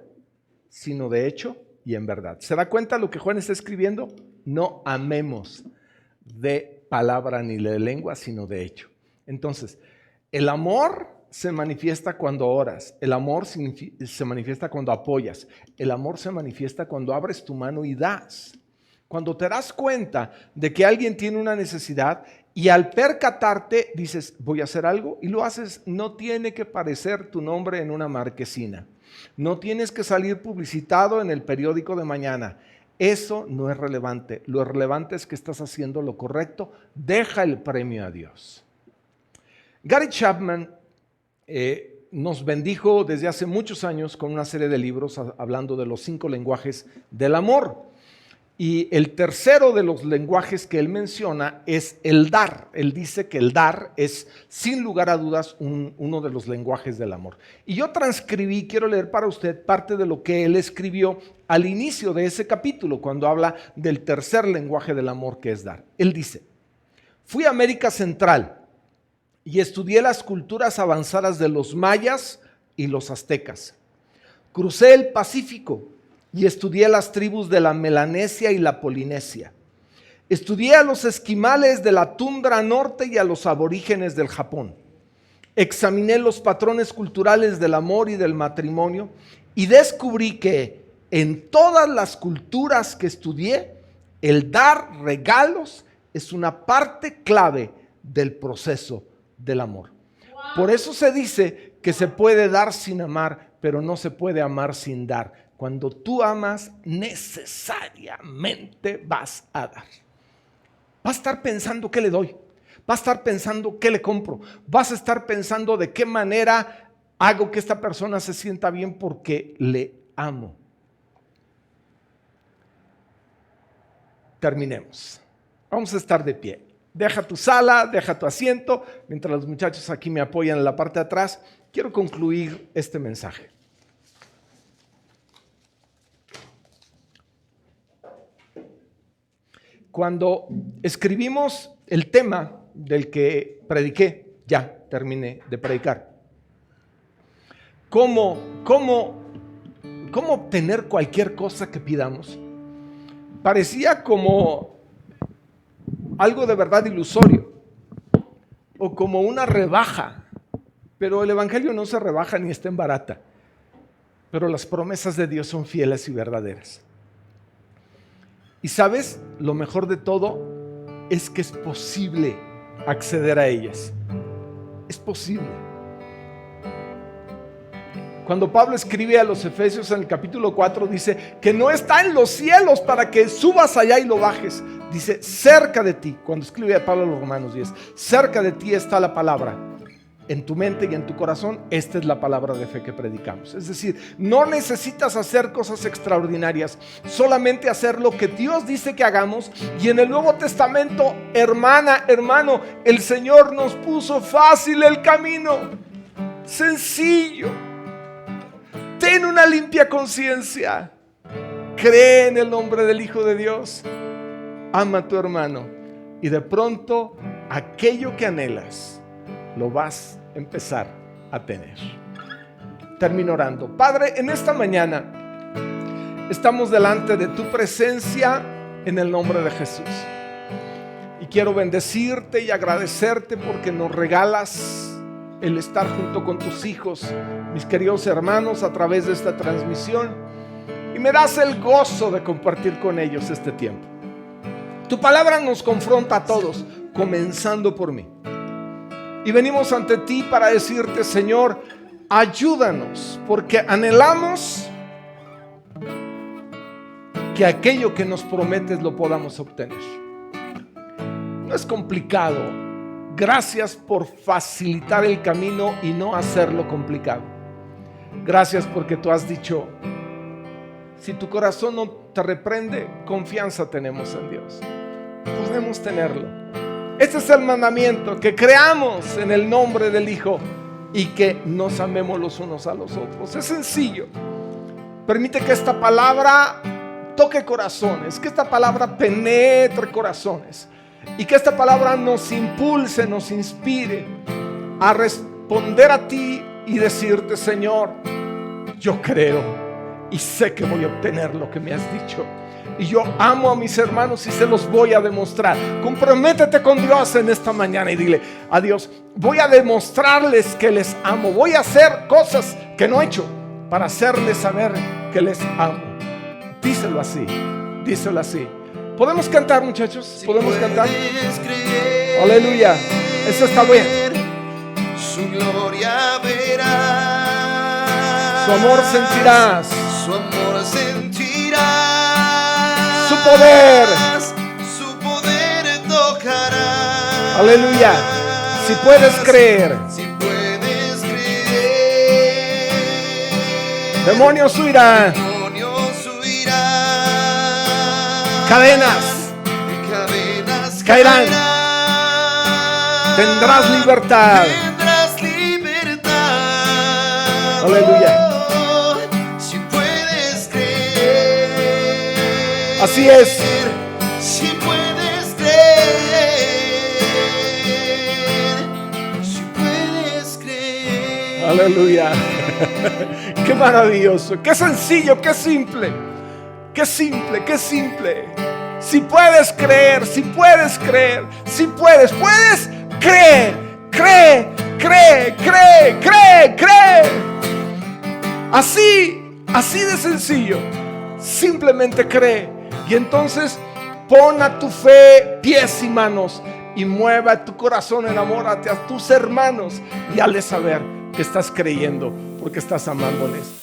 sino de hecho y en verdad. ¿Se da cuenta lo que Juan está escribiendo? No amemos de palabra ni de lengua, sino de hecho. Entonces, el amor se manifiesta cuando oras, el amor se manifiesta cuando apoyas, el amor se manifiesta cuando abres tu mano y das. Cuando te das cuenta de que alguien tiene una necesidad y al percatarte dices, voy a hacer algo, y lo haces, no tiene que parecer tu nombre en una marquesina. No tienes que salir publicitado en el periódico de mañana. Eso no es relevante. Lo relevante es que estás haciendo lo correcto. Deja el premio a Dios. Gary Chapman nos bendijo desde hace muchos años con una serie de libros hablando de los 5 lenguajes del amor. Y el tercero de los lenguajes que él menciona es el dar. Él dice que el dar es, sin lugar a dudas, uno de los lenguajes del amor. Y yo transcribí, quiero leer para usted parte de lo que él escribió al inicio de ese capítulo, cuando habla del tercer lenguaje del amor, que es dar. Él dice: fui a América Central y estudié las culturas avanzadas de los mayas y los aztecas. Crucé el Pacífico y estudié las tribus de la Melanesia y la Polinesia. Estudié a los esquimales de la tundra norte y a los aborígenes del Japón. Examiné los patrones culturales del amor y del matrimonio y descubrí que en todas las culturas que estudié, el dar regalos es una parte clave del proceso del amor. Por eso se dice que se puede dar sin amar, pero no se puede amar sin dar. Cuando tú amas, necesariamente vas a dar. Vas a estar pensando qué le doy. Vas a estar pensando qué le compro. Vas a estar pensando de qué manera hago que esta persona se sienta bien porque le amo. Terminemos. Vamos a estar de pie. Deja tu sala, deja tu asiento. Mientras los muchachos aquí me apoyan en la parte de atrás, quiero concluir este mensaje. Cuando escribimos el tema del que prediqué, ya terminé de predicar. ¿Cómo obtener cualquier cosa que pidamos? Parecía como algo de verdad ilusorio o como una rebaja, pero el evangelio no se rebaja ni está en barata, pero las promesas de Dios son fieles y verdaderas. Y sabes, lo mejor de todo es que es posible acceder a ellas. Es posible. Cuando Pablo escribe a los Efesios en el capítulo 4, dice que no está en los cielos para que subas allá y lo bajes. Dice, cerca de ti. Cuando escribe a Pablo a los Romanos 10, cerca de ti está la palabra. En tu mente y en tu corazón, esta es la palabra de fe que predicamos. Es decir, no necesitas hacer cosas extraordinarias, solamente hacer lo que Dios dice que hagamos. Y en el Nuevo Testamento, hermana, hermano, el Señor nos puso fácil el camino, sencillo. Ten una limpia conciencia, cree en el nombre del Hijo de Dios, ama a tu hermano y de pronto aquello que anhelas lo vas a empezar a tener. Termino orando. Padre, en esta mañana estamos delante de tu presencia en el nombre de Jesús. Y quiero bendecirte y agradecerte porque nos regalas el estar junto con tus hijos, mis queridos hermanos, a través de esta transmisión. Y me das el gozo de compartir con ellos este tiempo. Tu palabra nos confronta a todos, comenzando por mí. Y venimos ante ti para decirte, Señor, ayúdanos, porque anhelamos que aquello que nos prometes lo podamos obtener. No es complicado. Gracias por facilitar el camino y no hacerlo complicado. Gracias porque tú has dicho, si tu corazón no te reprende, confianza tenemos en Dios. Podemos tenerlo. Este es el mandamiento, que creamos en el nombre del Hijo y que nos amemos los unos a los otros. Es sencillo. Permite que esta palabra toque corazones, que esta palabra penetre corazones y que esta palabra nos impulse, nos inspire a responder a ti y decirte, Señor, yo creo y sé que voy a obtener lo que me has dicho. Y yo amo a mis hermanos y se los voy a demostrar. Comprométete con Dios en esta mañana y dile a Dios, voy a demostrarles que les amo. Voy a hacer cosas que no he hecho para hacerles saber que les amo. Díselo así, díselo así. ¿Podemos cantar, muchachos? ¿Podemos cantar? Creer, aleluya. Eso está bien. Su gloria verás. Su amor sentirás. Su amor sentirás. Su poder tocará. Aleluya. Si puedes creer, demonios huirán. Cadenas caerán. Tendrás libertad. Aleluya. Así es. Si puedes creer, si puedes creer. Aleluya. Qué maravilloso, qué sencillo, qué simple. Qué simple, qué simple. Si puedes creer, si puedes creer, si puedes creer, cree. Así de sencillo. Simplemente cree. Y entonces pon a tu fe pies y manos y mueva tu corazón, enamórate a tus hermanos y hazles saber que estás creyendo porque estás amándoles.